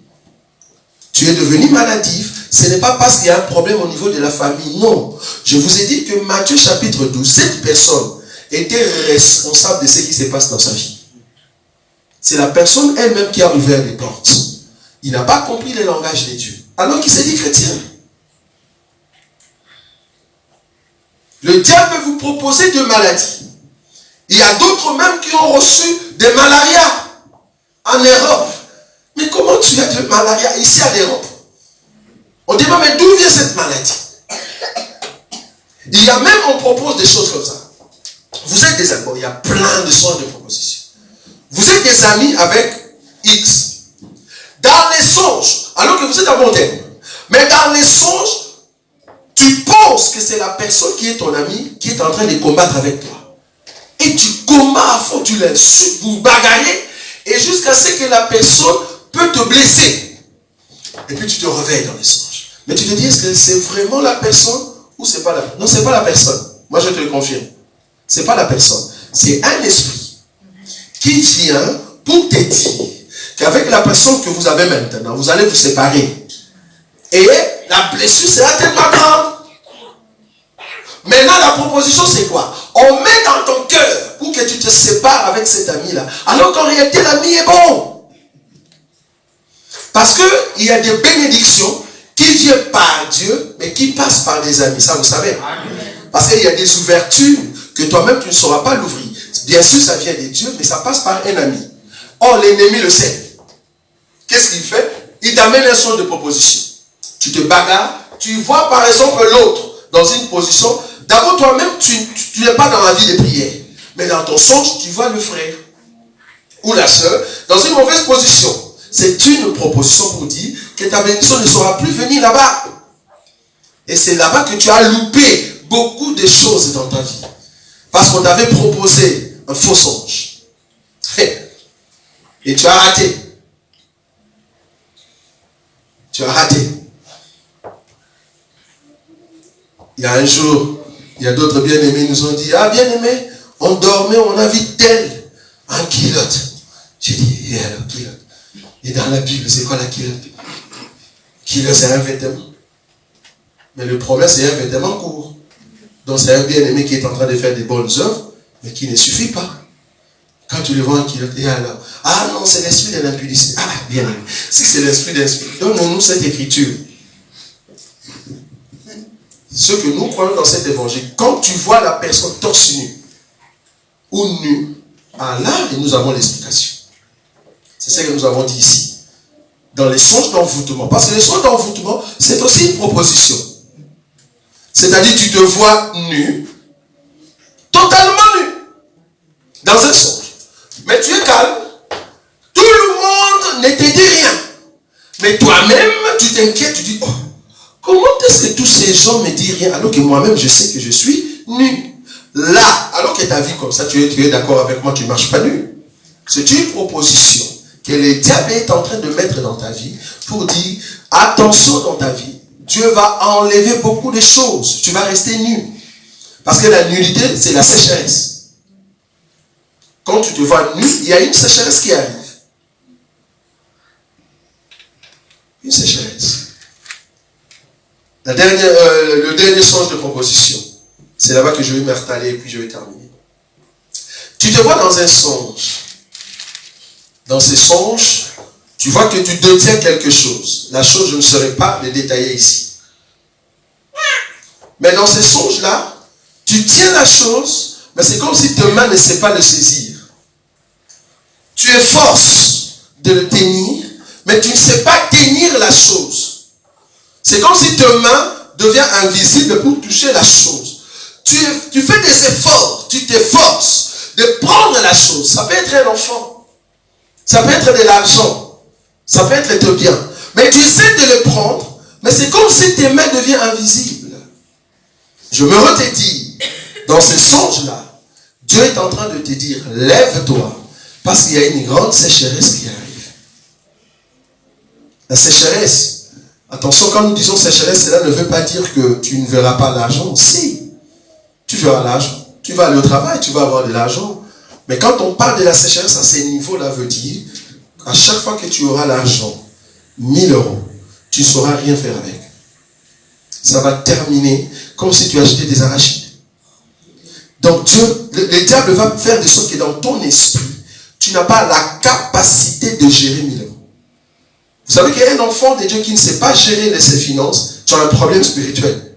Tu es devenu maladif. Ce n'est pas parce qu'il y a un problème au niveau de la famille. Non. Je vous ai dit que Matthieu chapitre 12, cette personne était responsable de ce qui se passe dans sa vie. C'est la personne elle-même qui a ouvert les portes. Il n'a pas compris le langage de Dieu. Alors qu'il s'est dit chrétien. Le diable veut vous proposer de maladies. Il y a d'autres même qui ont reçu des malarias en Europe. Mais comment tu as de malaria ici en Europe? On dit, mais d'où vient cette maladie? Il y a même, on propose des choses comme ça. Vous êtes des amis, il y a plein de sortes de propositions. Vous êtes des amis avec X. Dans les songes, alors que vous êtes à bon terme, mais dans les songes, tu penses que c'est la personne qui est ton ami qui est en train de combattre avec toi. Et tu combats à fond, tu l'insultes, vous bagarrez, et jusqu'à ce que la personne peut te blesser. Et puis tu te réveilles dans les songes. Mais tu te dis, est-ce que c'est vraiment la personne ou c'est pas la personne? Non, c'est pas la personne. Moi, je te le confirme. C'est pas la personne. C'est un esprit qui vient pour te dire qu'avec la personne que vous avez maintenant, vous allez vous séparer. Et la blessure sera tellement grande. Maintenant, la proposition, c'est quoi? On met dans ton cœur pour que tu te sépares avec cet ami-là. Alors qu'en réalité, l'ami est bon. Parce qu'il y a des bénédictions qui viennent par Dieu, mais qui passent par des amis. Ça, vous savez. Parce qu'il y a des ouvertures que toi-même, tu ne sauras pas l'ouvrir. Bien sûr, ça vient de Dieu, mais ça passe par un ami. Or, l'ennemi le sait. Qu'est-ce qu'il fait? Il t'amène un songe de proposition. Tu te bagarres, tu vois par exemple l'autre dans une position. D'abord, toi-même, tu n'es pas dans la vie de prière. Mais dans ton songe, tu vois le frère ou la soeur dans une mauvaise position. C'est une proposition pour dire que ta bénédiction ne saura plus venir là-bas. Et c'est là-bas que tu as loupé beaucoup de choses dans ta vie. Parce qu'on t'avait proposé un faux songe. Et tu as raté. Tu as raté. Il y a un jour, il y a d'autres bien-aimés qui nous ont dit, ah bien-aimé, on dormait, on a vu tel en culotte. J'ai dit, et alors culotte? Et dans la Bible, c'est quoi la culotte? Culotte, c'est un vêtement. Mais le problème, c'est un vêtement court. Donc c'est un bien-aimé qui est en train de faire des bonnes œuvres, mais qui ne suffit pas. Quand tu le vois en culotte, et alors? Ah non, c'est l'esprit de l'impudicité. Ah, bien-aimé. Si c'est l'esprit d'impudicité, donne-nous cette écriture. Ce que nous croyons dans cet évangile, quand tu vois la personne torse nu ou nue, ah là, nous avons l'explication. C'est ce que nous avons dit ici. Dans les songes d'envoûtement. Parce que les songes d'envoûtement, c'est aussi une proposition. C'est-à-dire, tu te vois nu, totalement nu, dans un songe. Mais tu es calme. Tout le monde ne te dit rien. Mais toi-même, tu t'inquiètes, tu dis, oh, comment est-ce que tous ces gens me disent rien alors que moi-même, je sais que je suis nu? Là, alors que ta vie comme ça, tu es d'accord avec moi, tu ne marches pas nu. C'est une proposition que le diable est en train de mettre dans ta vie pour dire, attention dans ta vie. Dieu va enlever beaucoup de choses. Tu vas rester nu. Parce que la nudité, c'est la sécheresse. Quand tu te vois nu, il y a une sécheresse qui arrive. Une sécheresse. Le dernier songe de proposition. C'est là-bas que je vais m'installer et puis je vais terminer. Tu te vois dans un songe. Dans ces songes, tu vois que tu détiens quelque chose. La chose, je ne saurais pas le détailler ici. Mais dans ces songes-là, tu tiens la chose, mais c'est comme si tes mains ne savaient pas le saisir. Tu es force de le tenir, mais tu ne sais pas tenir la chose. C'est comme si tes mains deviennent invisibles pour toucher la chose. Tu fais des efforts, tu t'efforces de prendre la chose. Ça peut être un enfant, ça peut être de l'argent, ça peut être tes biens. Mais tu essaies de le prendre, mais c'est comme si tes mains deviennent invisibles. Je me redis, dans ce songe-là, Dieu est en train de te dire, lève-toi, parce qu'il y a une grande sécheresse qui arrive. La sécheresse, attention, quand nous disons sécheresse, cela ne veut pas dire que tu ne verras pas l'argent. Si, tu verras l'argent. Tu vas aller au travail, tu vas avoir de l'argent. Mais quand on parle de la sécheresse à ces niveaux-là, veut dire, à chaque fois que tu auras l'argent, 1000 €, tu ne sauras rien faire avec. Ça va terminer comme si tu achetais des arachides. Donc Dieu, le diable va faire de sorte que dans ton esprit, tu n'as pas la capacité de gérer 1000 €. Vous savez qu'il y a un enfant de Dieu qui ne sait pas gérer ses finances, tu as un problème spirituel.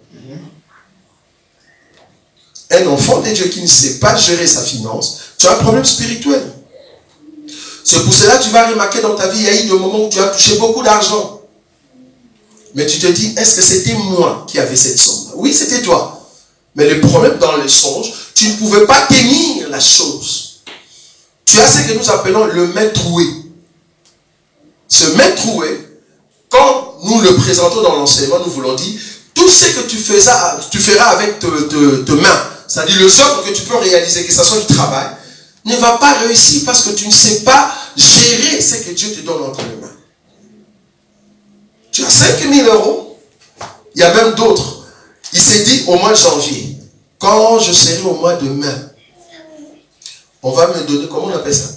Un enfant de Dieu qui ne sait pas gérer sa finance, tu as un problème spirituel. C'est pour cela que tu vas remarquer dans ta vie, il y a eu des moments où tu as touché beaucoup d'argent. Mais tu te dis, est-ce que c'était moi qui avais cette somme? Oui, c'était toi. Mais le problème dans les songes, tu ne pouvais pas tenir la chose. Tu as ce que nous appelons le main troué. Ce main troué, quand nous le présentons dans l'enseignement, nous voulons dire, tout ce que tu feras avec tes mains, c'est-à-dire les œuvres que tu peux réaliser, que ce soit du travail, ne va pas réussir parce que tu ne sais pas gérer ce que Dieu te donne entre les mains. Tu as 5 000 €, il y a même d'autres. Il s'est dit au mois de janvier, quand je serai au mois de mai, on va me donner, comment on appelle ça?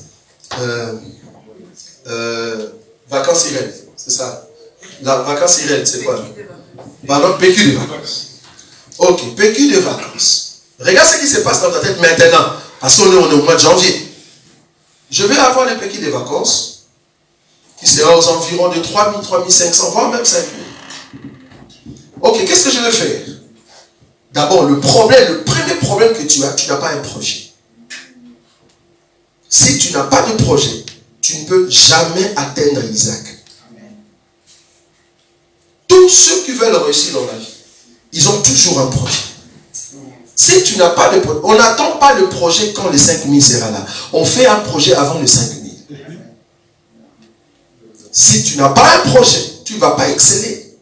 Vacances irréelles, c'est ça. La vacances irréelles, c'est quoi? Pardon, PQ de vacances. Ok, PQ de vacances. Regarde ce qui se passe dans ta tête maintenant, parce qu'on est au mois de janvier. Je vais avoir le PQ de vacances, qui sera aux environs de 3 000, 3 500, voire même 5 000. Ok, qu'est-ce que je vais faire? D'abord, le premier problème que tu n'as pas un projet. Si tu n'as pas de projet, tu ne peux jamais atteindre Isaac. Tous ceux qui veulent réussir dans la vie, ils ont toujours un projet. Si tu n'as pas de projet, on n'attend pas le projet quand le 5000 sera là. On fait un projet avant le 5000. Si tu n'as pas un projet, tu ne vas pas exceller.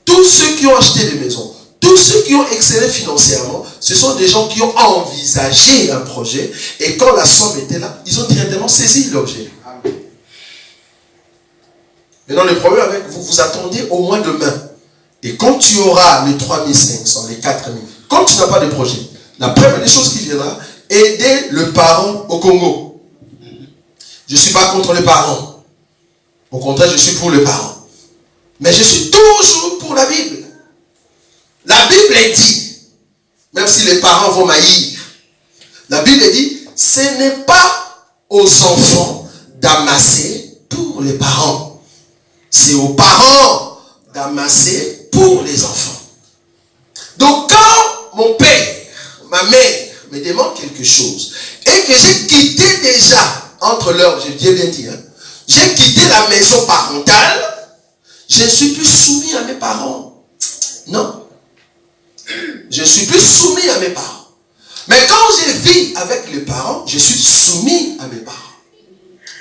Tous ceux qui ont acheté des maisons, tous ceux qui ont excellé financièrement, ce sont des gens qui ont envisagé un projet et quand la somme était là, ils ont directement saisi l'objet. Maintenant, le problème avec vous, vous attendez au moins demain. Et quand tu auras les 3500, les 4000, quand tu n'as pas de projet, la première des choses qui viendra, aider le parent au Congo. Je ne suis pas contre les parents. Au contraire, je suis pour les parents. Mais je suis toujours pour la Bible. La Bible est dit, même si les parents vont m'haïr, la Bible est dit, ce n'est pas aux enfants d'amasser pour les parents. C'est aux parents d'amasser pour les enfants. Donc quand mon père, ma mère me demande quelque chose et que j'ai quitté déjà entre leurs, j'ai bien dit, j'ai quitté la maison parentale, je ne suis plus soumis à mes parents. Non. Je ne suis plus soumis à mes parents. Mais quand je vis avec les parents, je suis soumis à mes parents.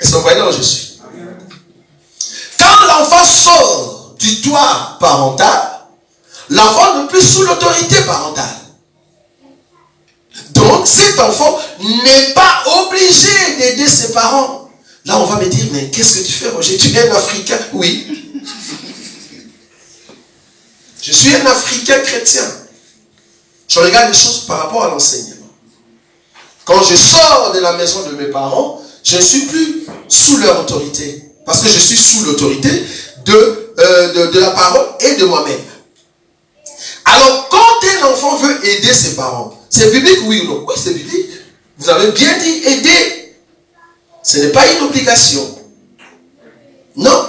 Est-ce que vous voyez là où je suis? Quand l'enfant sort du toit parental, l'enfant n'est plus sous l'autorité parentale. Donc cet enfant n'est pas obligé d'aider ses parents. Là on va me dire, mais qu'est-ce que tu fais, Roger? Tu es un Africain? Oui. Je suis un Africain chrétien. Je regarde les choses par rapport à l'enseignement. Quand je sors de la maison de mes parents, je ne suis plus sous leur autorité. Parce que je suis sous l'autorité de la parole et de moi-même. Alors, quand un enfant veut aider ses parents, c'est biblique, oui ou non? Oui, c'est biblique. Vous avez bien dit aider. Ce n'est pas une obligation. Non.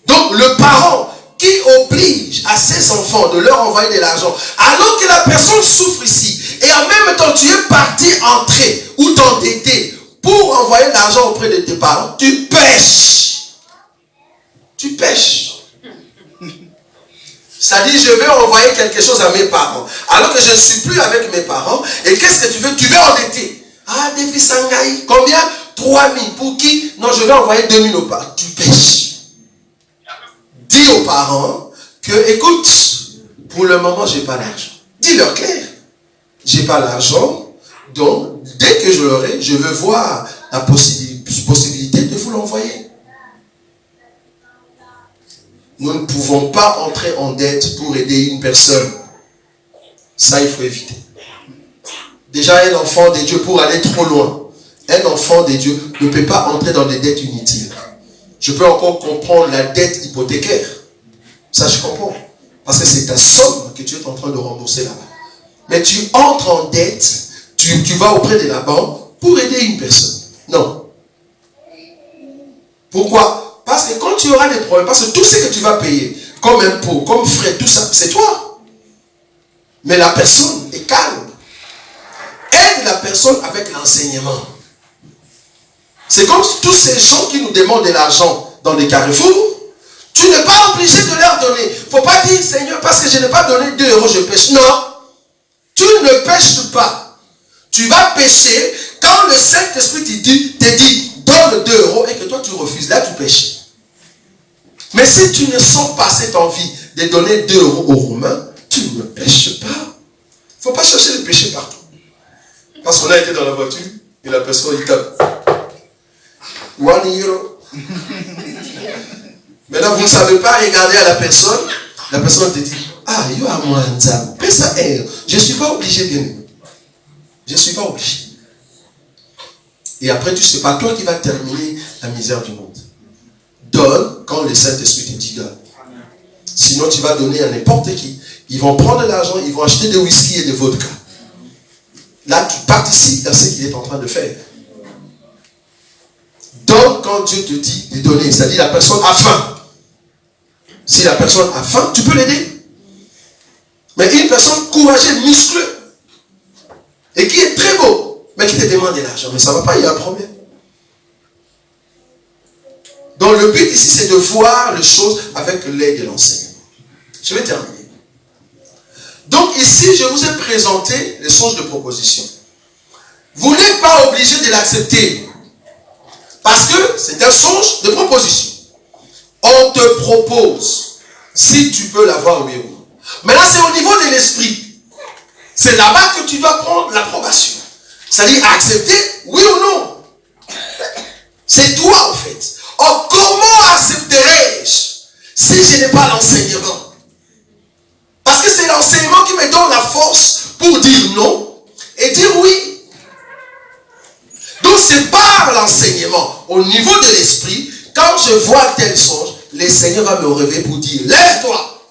Donc, le parent qui oblige à ses enfants de leur envoyer de l'argent, alors que la personne souffre ici, et en même temps tu es parti entrer ou t'endetter pour envoyer l'argent auprès de tes parents, tu pêches. Tu pêches. C'est-à-dire, je vais envoyer quelque chose à mes parents, alors que je ne suis plus avec mes parents, et qu'est-ce que tu veux? Tu veux endetter. Ah, Défi Sangaï, combien? 3000. Pour qui? Non, je vais envoyer 2000 aux parents. Tu pêches. Dis aux parents que, écoute, pour le moment, je n'ai pas d'argent. Dis-leur clair. Je n'ai pas d'argent, donc, dès que je l'aurai, je veux voir la possibilité de vous l'envoyer. Nous ne pouvons pas entrer en dette pour aider une personne. Ça, il faut éviter. Déjà, un enfant de Dieu, pour aller trop loin, un enfant de Dieu ne peut pas entrer dans des dettes inutiles. Je peux encore comprendre la dette hypothécaire. Ça, je comprends. Parce que c'est ta somme que tu es en train de rembourser là-bas. Mais tu entres en dette, tu vas auprès de la banque pour aider une personne. Non. Pourquoi? Parce que quand tu auras des problèmes, parce que tout ce que tu vas payer, comme impôt, comme frais, tout ça, c'est toi. Mais la personne est calme. Aide la personne avec l'enseignement. C'est comme tous ces gens qui nous demandent de l'argent dans des carrefours. Tu n'es pas obligé de leur donner. Il ne faut pas dire, Seigneur, parce que je n'ai pas donné 2 euros, je pêche. Non. Tu ne pêches pas. Tu vas pêcher quand le Saint-Esprit te dit, donne 2 euros et que toi tu refuses. Là, tu pêches. Mais si tu ne sens pas cette envie de donner 2 euros aux Romains, tu ne pêches pas. Il ne faut pas chercher le péché partout. Parce qu'on a été dans la voiture et la personne, il tape. 1 euro. Maintenant, vous ne savez pas regarder à la personne te dit, ah, you are moi, paie ça, je ne suis pas obligé, bien aimé. Je ne suis pas obligé. Et après, tu ne sais pas, toi qui vas terminer la misère du monde. Donne quand le Saint-Esprit te dit donne. Sinon, tu vas donner à n'importe qui. Ils vont prendre l'argent, ils vont acheter des whisky et des vodka. Là, tu participes à ce qu'il est en train de faire. Donne quand Dieu te dit de donner. C'est-à-dire la personne a faim. Si la personne a faim, tu peux l'aider. Mais une personne courageuse, muscleux, et qui est très beau, mais qui te demande de l'argent, mais ça ne va pas, il y a un problème. Donc le but ici, c'est de voir les choses avec l'aide de l'enseignement. Je vais terminer. Donc ici, je vous ai présenté les songes de proposition. Vous n'êtes pas obligé de l'accepter. Parce que c'est un songe de proposition. On te propose si tu peux l'avoir oui ou non. Maintenant, c'est au niveau de l'esprit. C'est là-bas que tu dois prendre l'approbation. C'est-à-dire accepter oui ou non. C'est toi en fait. Or, comment accepterai-je si je n'ai pas l'enseignement? Parce que c'est l'enseignement qui me donne la force pour dire non et dire oui. Donc c'est par l'enseignement, au niveau de l'esprit, quand je vois tel songe, le Seigneur va me réveiller pour dire, lève-toi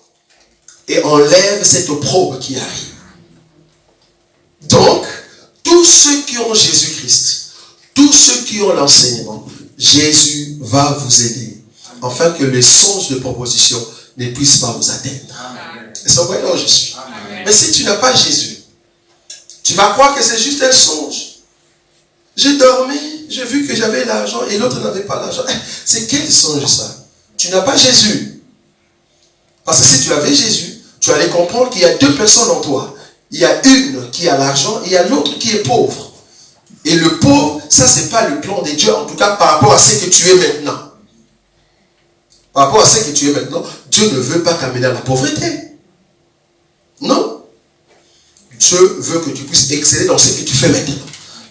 et enlève cette probe qui arrive. Donc, tous ceux qui ont Jésus-Christ, tous ceux qui ont l'enseignement, Jésus va vous aider, afin que les songes de proposition ne puissent pas vous atteindre. Et c'est vrai là où je suis. Mais si tu n'as pas Jésus, tu vas croire que c'est juste un songe. J'ai dormi, j'ai vu que j'avais l'argent et l'autre n'avait pas l'argent. C'est quel songe ça? Tu n'as pas Jésus. Parce que si tu avais Jésus, tu allais comprendre qu'il y a deux personnes en toi. Il y a une qui a l'argent et il y a l'autre qui est pauvre. Et le pauvre, ça c'est pas le plan de Dieu, en tout cas par rapport à ce que tu es maintenant. Par rapport à ce que tu es maintenant, Dieu ne veut pas t'amener à la pauvreté. Non. Dieu veut que tu puisses exceller dans ce que tu fais maintenant.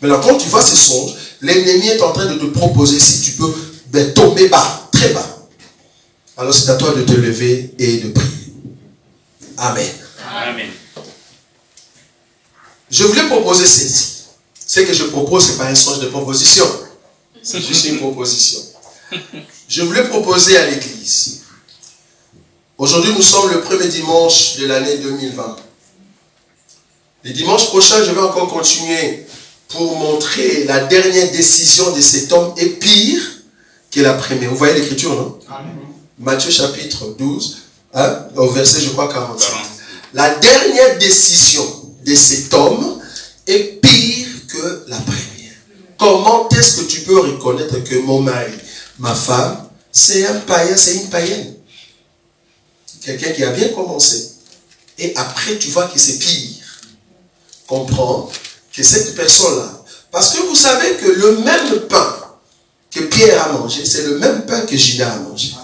Maintenant, quand tu vois ces songes, l'ennemi est en train de te proposer si tu peux tomber bas, très bas. Alors c'est à toi de te lever et de prier. Amen.
Amen.
Je voulais proposer ceci. Ce que je propose, ce n'est pas un songe de proposition. C'est juste une proposition. Je voulais proposer à l'église. Aujourd'hui, nous sommes le premier dimanche de l'année 2020. Le dimanche prochain, je vais encore continuer pour montrer la dernière décision de cet homme est pire que la première. Vous voyez l'écriture, non? Amen. Matthieu chapitre 12, au verset, je crois, 45. La dernière décision de cet homme est pire que la première. Comment est-ce que tu peux reconnaître que mon mari, ma femme, c'est un païen, c'est une païenne? Quelqu'un qui a bien commencé. Et après, tu vois que c'est pire. Comprends que cette personne-là, parce que vous savez que le même pain que Pierre a mangé, c'est le même pain que Judas a mangé.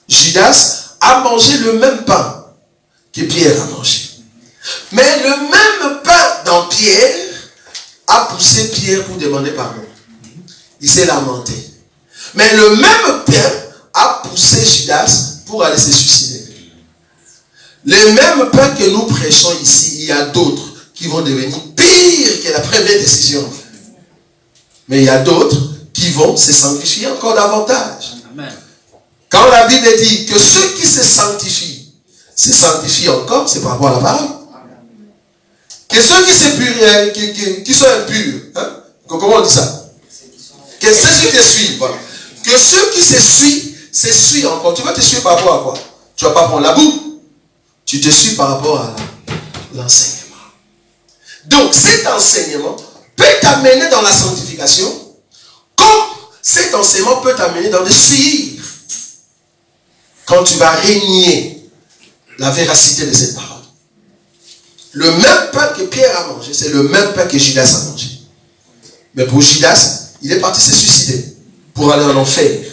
Judas a mangé le même pain que Pierre a mangé. Mais le même pain dans Pierre a poussé Pierre pour demander pardon. Il s'est lamenté. Mais le même pain a poussé Judas pour aller se suicider. Les mêmes pains que nous prêchons ici, il y a d'autres qui vont devenir pires que la première décision. Mais il y a d'autres qui vont se sanctifier encore davantage. Amen. Quand la Bible dit que ceux qui se sanctifient encore, c'est par rapport à la parole. Que ceux qui sont impurs, hein? Comment on dit ça? Que ceux qui te suivent, voilà. Que ceux qui se suivent encore. Tu vas te suivre par rapport à quoi? Tu ne vas pas prendre la boue. Tu te suis par rapport à l'enseignement. Donc cet enseignement peut t'amener dans la sanctification, comme cet enseignement peut t'amener dans le suivre. Quand tu vas régner la véracité de cette parole. Le même pain que Pierre a mangé, c'est le même pain que Judas a mangé. Mais pour Judas, il est parti se suicider pour aller en enfer.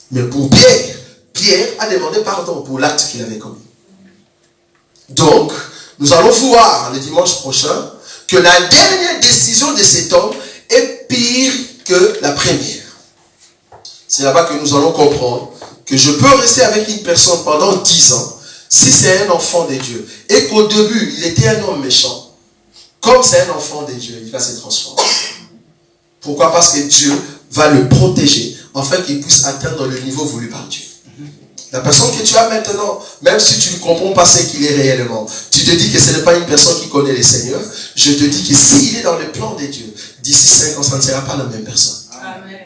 Mais pour Pierre a demandé pardon pour l'acte qu'il avait commis. Donc, nous allons voir le dimanche prochain que la dernière décision de cet homme est pire que la première. C'est là-bas que nous allons comprendre que je peux rester avec une personne pendant 10 ans si c'est un enfant de Dieu et qu'au début il était un homme méchant. Comme c'est un enfant de Dieu, il va se transformer. Pourquoi? Parce que Dieu va le protéger afin qu'il puisse atteindre le niveau voulu par Dieu. La personne que tu as maintenant, même si tu ne comprends pas ce qu'il est réellement, tu te dis que ce n'est pas une personne qui connaît le Seigneur, je te dis que s'il est dans le plan de Dieu, d'ici 5 ans, ça ne sera pas la même personne. Amen.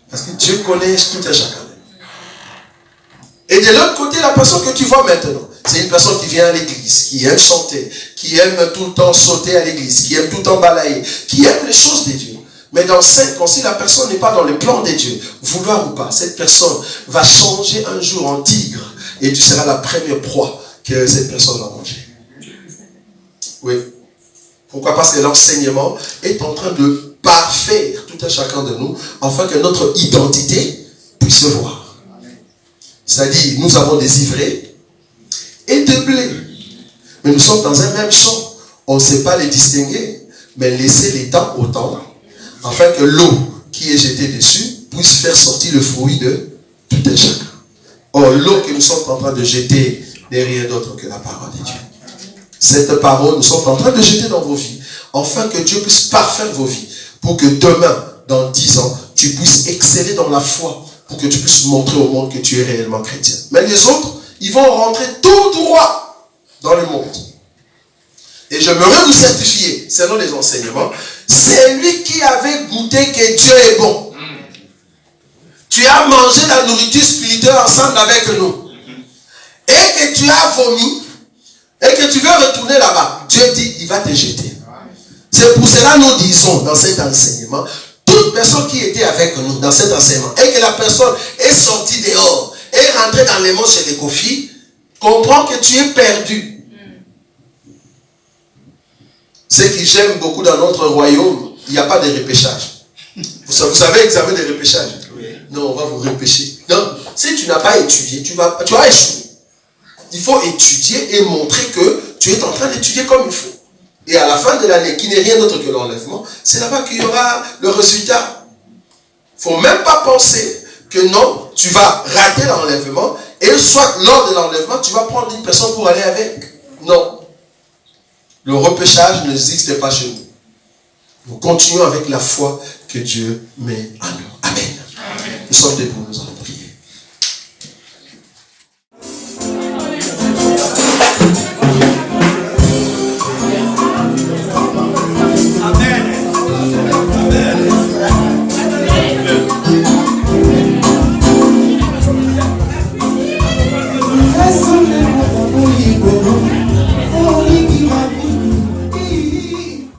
Parce que Dieu connaît tout à chacun. Et de l'autre côté, la personne que tu vois maintenant, c'est une personne qui vient à l'église, qui aime chanter, qui aime tout le temps sauter à l'église, qui aime tout le temps balayer, qui aime les choses de Dieu. Mais dans 5 ans, si la personne n'est pas dans le plan de Dieu, vouloir ou pas, cette personne va changer un jour en tigre et tu seras la première proie que cette personne va manger. Oui. Pourquoi? Parce que l'enseignement est en train de parfaire tout un chacun de nous afin que notre identité puisse se voir. C'est-à-dire, nous avons des ivraies et des blés. Mais nous sommes dans un même champ. On ne sait pas les distinguer, mais laisser les temps au temps, afin que l'eau qui est jetée dessus puisse faire sortir le fruit de tout un chacun. Or, l'eau que nous sommes en train de jeter n'est rien d'autre que la parole de Dieu. Cette parole, nous sommes en train de jeter dans vos vies, afin que Dieu puisse parfaire vos vies, pour que demain, dans 10 ans, tu puisses exceller dans la foi, pour que tu puisses montrer au monde que tu es réellement chrétien. Mais les autres, ils vont rentrer tout droit dans le monde. Et j'aimerais vous certifier, selon les enseignements, c'est lui qui avait goûté que Dieu est bon. Tu as mangé la nourriture spirituelle ensemble avec nous. Et que tu as vomi, et que tu veux retourner là-bas. Dieu dit, il va te jeter. C'est pour cela que nous disons dans cet enseignement, toute personne qui était avec nous dans cet enseignement, et que la personne est sortie dehors, est rentrée dans les mondes chez les Kofi, comprend que tu es perdu. Ce qui j'aime beaucoup dans notre royaume, il n'y a pas de repêchage. Vous savez que vous avez des repêchages? Oui. Non, on va vous repêcher. Non, si tu n'as pas étudié, tu vas échouer. Il faut étudier et montrer que tu es en train d'étudier comme il faut. Et à la fin de l'année, qui n'est rien d'autre que l'enlèvement, c'est là-bas qu'il y aura le résultat. Il ne faut même pas penser que non, tu vas rater l'enlèvement et soit lors de l'enlèvement, tu vas prendre une personne pour aller avec. Non. Le repêchage n'existe pas chez nous. Nous continuons avec la foi que Dieu met en nous. Amen. Amen. Nous sommes debout, nous allons.